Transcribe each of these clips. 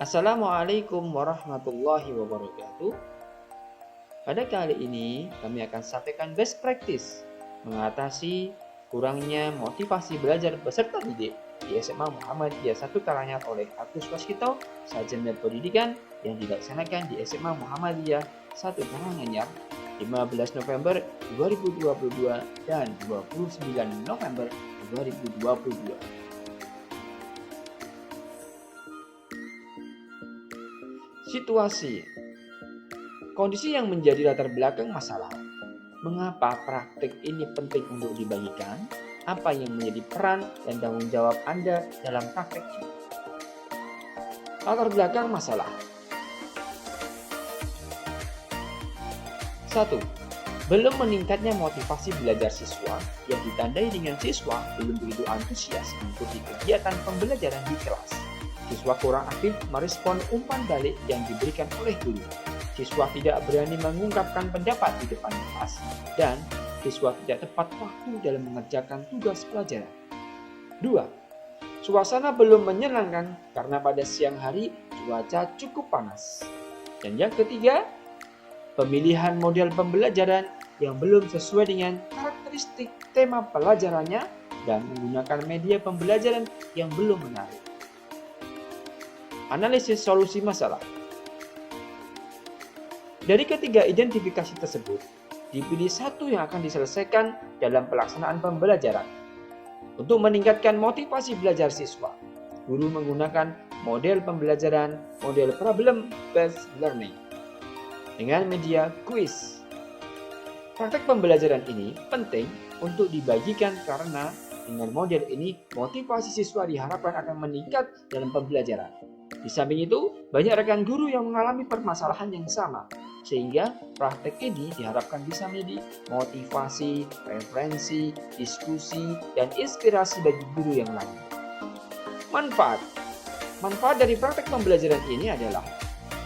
Assalamualaikum warahmatullahi wabarakatuh. Pada kali ini kami akan sampaikan best practice mengatasi kurangnya motivasi belajar peserta didik di SMA Muhammadiyah 1 Karanganyar oleh Agus Waskito, Sarjana Pendidikan yang dilaksanakan di SMA Muhammadiyah 1 Karanganyar 15 November 2022 dan 29 November 2022. Situasi. Kondisi yang menjadi latar belakang masalah. Mengapa praktik ini penting untuk dibagikan? Apa yang menjadi peran dan tanggung jawab Anda dalam praktik ini? Latar belakang masalah. 1. Belum meningkatnya motivasi belajar siswa yang ditandai dengan siswa belum begitu antusias mengikuti kegiatan pembelajaran di kelas. Siswa kurang aktif merespon umpan balik yang diberikan oleh guru. Siswa tidak berani mengungkapkan pendapat di depan kelas, dan siswa tidak tepat waktu dalam mengerjakan tugas pelajaran. 2. Suasana belum menyenangkan karena pada siang hari cuaca cukup panas. Dan yang ketiga, pemilihan model pembelajaran yang belum sesuai dengan karakteristik tema pelajarannya dan menggunakan media pembelajaran yang belum menarik. Analisis solusi masalah. Dari ketiga identifikasi tersebut, dipilih satu yang akan diselesaikan dalam pelaksanaan pembelajaran. Untuk meningkatkan motivasi belajar siswa, guru menggunakan model pembelajaran model problem-based learning dengan media kuis. Praktek pembelajaran ini penting untuk dibagikan karena dengan model ini motivasi siswa diharapkan akan meningkat dalam pembelajaran. Di samping itu, banyak rekan guru yang mengalami permasalahan yang sama, sehingga praktek ini diharapkan bisa menjadi motivasi, referensi, diskusi, dan inspirasi bagi guru yang lain. Manfaat. Manfaat dari praktek pembelajaran ini adalah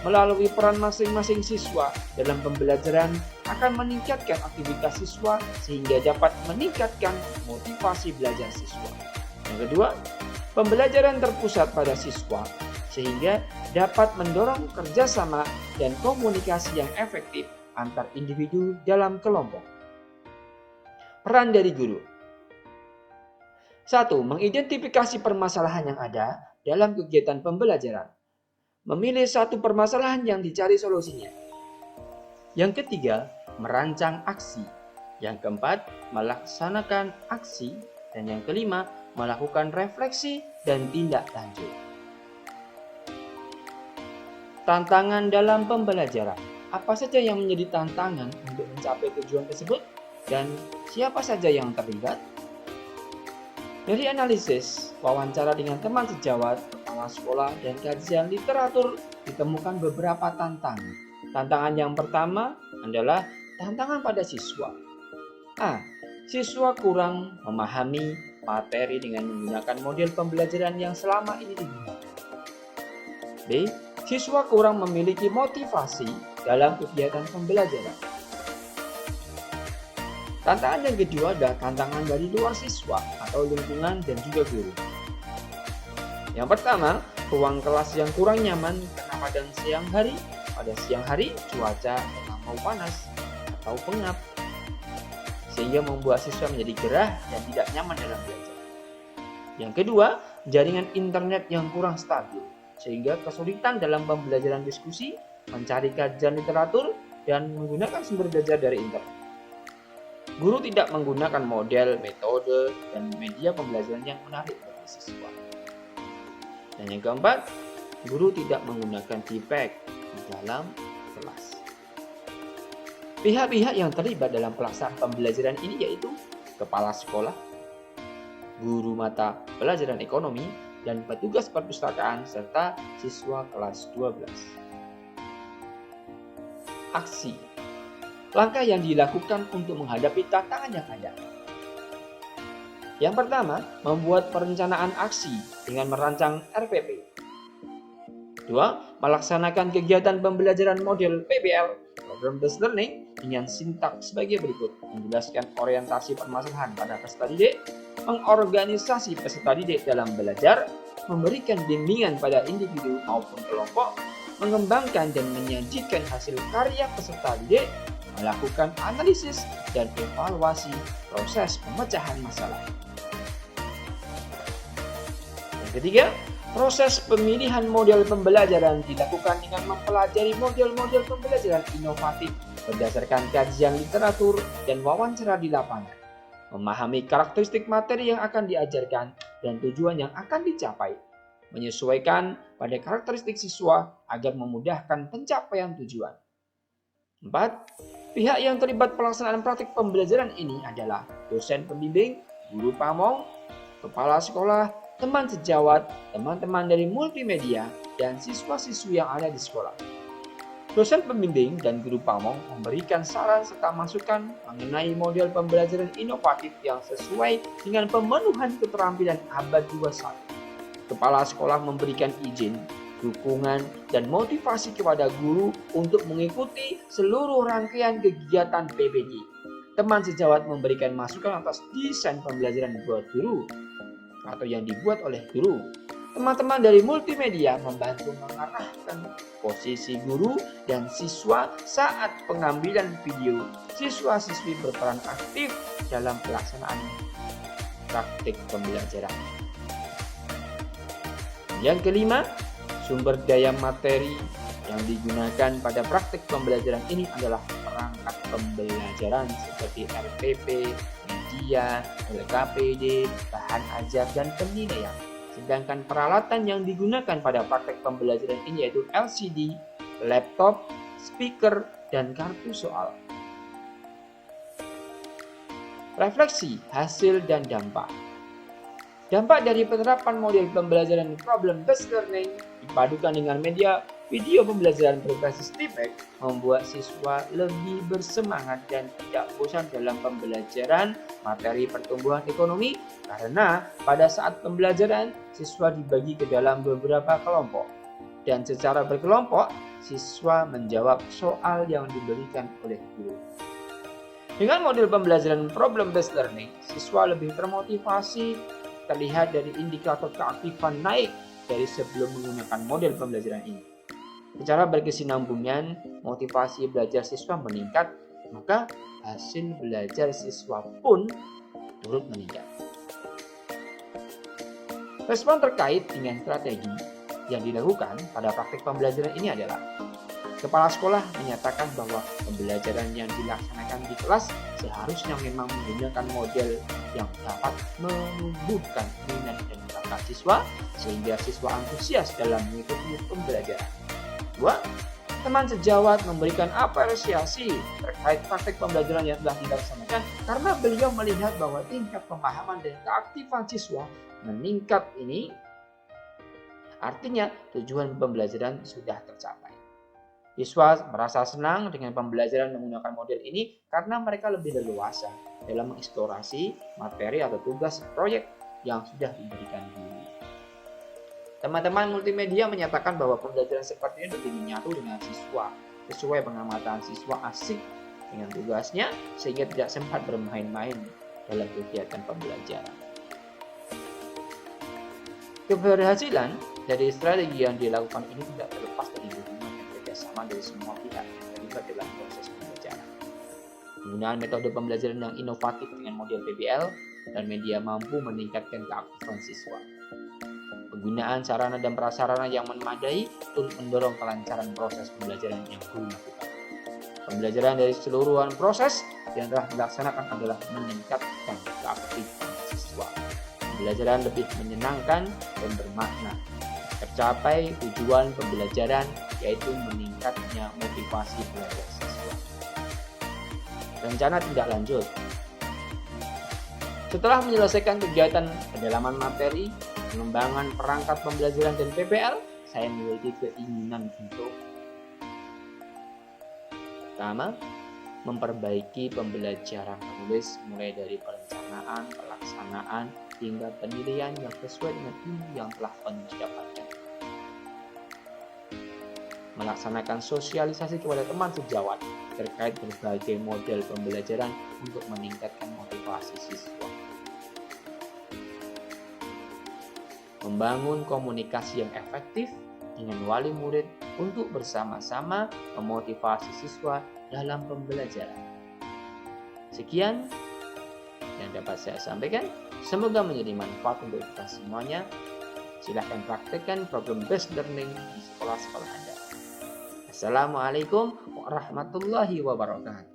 melalui peran masing-masing siswa dalam pembelajaran akan meningkatkan aktivitas siswa sehingga dapat meningkatkan motivasi belajar siswa. Yang kedua, pembelajaran terpusat pada siswa sehingga dapat mendorong kerjasama dan komunikasi yang efektif antar individu dalam kelompok. Peran dari guru. 1. Mengidentifikasi permasalahan yang ada dalam kegiatan pembelajaran. Memilih satu permasalahan yang dicari solusinya. Yang ketiga, merancang aksi. Yang keempat, melaksanakan aksi. Dan yang kelima, melakukan refleksi dan tindak lanjut. Tantangan dalam pembelajaran. Apa saja yang menjadi tantangan untuk mencapai tujuan tersebut dan siapa saja yang terlibat? Dari analisis, wawancara dengan teman sejawat, kepala sekolah, dan kajian literatur ditemukan beberapa tantangan. Tantangan yang pertama adalah tantangan pada siswa. A. Siswa kurang memahami materi dengan menggunakan model pembelajaran yang selama ini digunakan. B. Siswa kurang memiliki motivasi dalam kegiatan pembelajaran. Tantangan yang kedua adalah tantangan dari luar siswa atau lingkungan dan juga guru. Yang pertama, ruang kelas yang kurang nyaman karena pada siang hari cuaca terlampau panas atau pengap, sehingga membuat siswa menjadi gerah dan tidak nyaman dalam belajar. Yang kedua, jaringan internet yang kurang stabil, sehingga kesulitan dalam pembelajaran diskusi, mencari kajian literatur, dan menggunakan sumber belajar dari internet. Guru tidak menggunakan model, metode, dan media pembelajaran yang menarik bagi siswa. Dan yang keempat, guru tidak menggunakan feedback di dalam kelas. Pihak-pihak yang terlibat dalam pelaksanaan pembelajaran ini yaitu kepala sekolah, guru mata pelajaran ekonomi, dan petugas perpustakaan serta siswa kelas 12. Aksi. Langkah yang dilakukan untuk menghadapi tantangan yang ada. Yang pertama, membuat perencanaan aksi dengan merancang RPP. 2. Melaksanakan kegiatan pembelajaran model PBL, Program Based Learning, dengan sintaks sebagai berikut. Menjelaskan orientasi permasalahan pada peserta didik, mengorganisasi peserta didik dalam belajar, memberikan bimbingan pada individu maupun kelompok, mengembangkan dan menyajikan hasil karya peserta didik, melakukan analisis dan evaluasi proses pemecahan masalah. Yang ketiga, proses pemilihan model pembelajaran dilakukan dengan mempelajari model-model pembelajaran inovatif berdasarkan kajian literatur dan wawancara di lapangan, memahami karakteristik materi yang akan diajarkan dan tujuan yang akan dicapai, menyesuaikan pada karakteristik siswa agar memudahkan pencapaian tujuan. 4. Pihak yang terlibat pelaksanaan praktik pembelajaran ini adalah dosen pembimbing, guru pamong, kepala sekolah, teman sejawat, teman-teman dari multimedia, dan siswa-siswi yang ada di sekolah. Dosen pembimbing dan guru pamong memberikan saran serta masukan mengenai model pembelajaran inovatif yang sesuai dengan pemenuhan keterampilan abad 21. Kepala sekolah memberikan izin, dukungan, dan motivasi kepada guru untuk mengikuti seluruh rangkaian kegiatan PPG. Teman sejawat memberikan masukan atas desain pembelajaran buat guru atau yang dibuat oleh guru. Teman-teman dari multimedia membantu mengarahkan posisi guru dan siswa saat pengambilan video. Siswa-siswi berperan aktif dalam pelaksanaan praktik pembelajaran. Yang kelima, sumber daya materi yang digunakan pada praktik pembelajaran ini adalah perangkat pembelajaran seperti RPP, media, LKPD, bahan ajar, dan penilaian. Sedangkan peralatan yang digunakan pada praktek pembelajaran ini yaitu LCD, laptop, speaker, dan kartu soal. Refleksi, hasil, dan dampak. Dampak dari penerapan model pembelajaran problem-based learning dipadukan dengan media video pembelajaran berbasis feedback membuat siswa lebih bersemangat dan tidak bosan dalam pembelajaran materi pertumbuhan ekonomi karena pada saat pembelajaran siswa dibagi ke dalam beberapa kelompok dan secara berkelompok siswa menjawab soal yang diberikan oleh guru. Dengan model pembelajaran problem-based learning, siswa lebih termotivasi, terlihat dari indikator keaktifan naik dari sebelum menggunakan model pembelajaran ini. Secara berkesinambungan, motivasi belajar siswa meningkat, maka hasil belajar siswa pun turut meningkat. Respon terkait dengan strategi yang dilakukan pada praktik pembelajaran ini adalah kepala sekolah menyatakan bahwa pembelajaran yang dilaksanakan di kelas seharusnya memang menggunakan model yang dapat menumbuhkan minat dan bakat siswa sehingga siswa antusias dalam mengikuti pembelajaran. 2. Teman sejawat memberikan apresiasi terkait praktik pembelajaran yang telah dilaksanakan karena beliau melihat bahwa tingkat pemahaman dan keaktifan siswa meningkat ini artinya tujuan pembelajaran sudah tercapai. Siswa merasa senang dengan pembelajaran menggunakan model ini karena mereka lebih leluasa dalam mengeksplorasi materi atau tugas proyek yang sudah diberikan guru. Teman-teman multimedia menyatakan bahwa pembelajaran seperti ini lebih menyatu dengan siswa, sesuai pengamatan siswa asik dengan tugasnya sehingga tidak sempat bermain-main dalam kegiatan pembelajaran. Keberhasilan dari strategi yang dilakukan ini tidak terlepas dari dukungan dan kerjasama dari semua pihak yang terlibat dalam proses pembelajaran. Penggunaan metode pembelajaran yang inovatif dengan model PBL dan media mampu meningkatkan keaktifan siswa. Penggunaan sarana dan prasarana yang memadai turut mendorong kelancaran proses pembelajaran yang guru lakukan. Pembelajaran dari keseluruhan proses yang telah dilaksanakan adalah meningkatkan keaktifan siswa. Pembelajaran lebih menyenangkan dan bermakna. Tercapai tujuan pembelajaran yaitu meningkatnya motivasi belajar siswa. Rencana tindak lanjut. Setelah menyelesaikan kegiatan pendalaman materi, pengembangan perangkat pembelajaran dan PPL, saya memiliki keinginan untuk pertama, memperbaiki pembelajaran menulis mulai dari perencanaan, pelaksanaan, hingga penilaian yang sesuai dengan ilmu yang telah penulis dapatkan. Melaksanakan sosialisasi kepada teman sejawat terkait berbagai model pembelajaran untuk meningkatkan motivasi siswa. membangun komunikasi yang efektif dengan wali murid untuk bersama-sama memotivasi siswa dalam pembelajaran. Sekian yang dapat saya sampaikan. Semoga menjadi manfaat untuk kita semuanya. Silahkan praktekkan program Best Learning di sekolah-sekolah Anda. Assalamualaikum warahmatullahi wabarakatuh.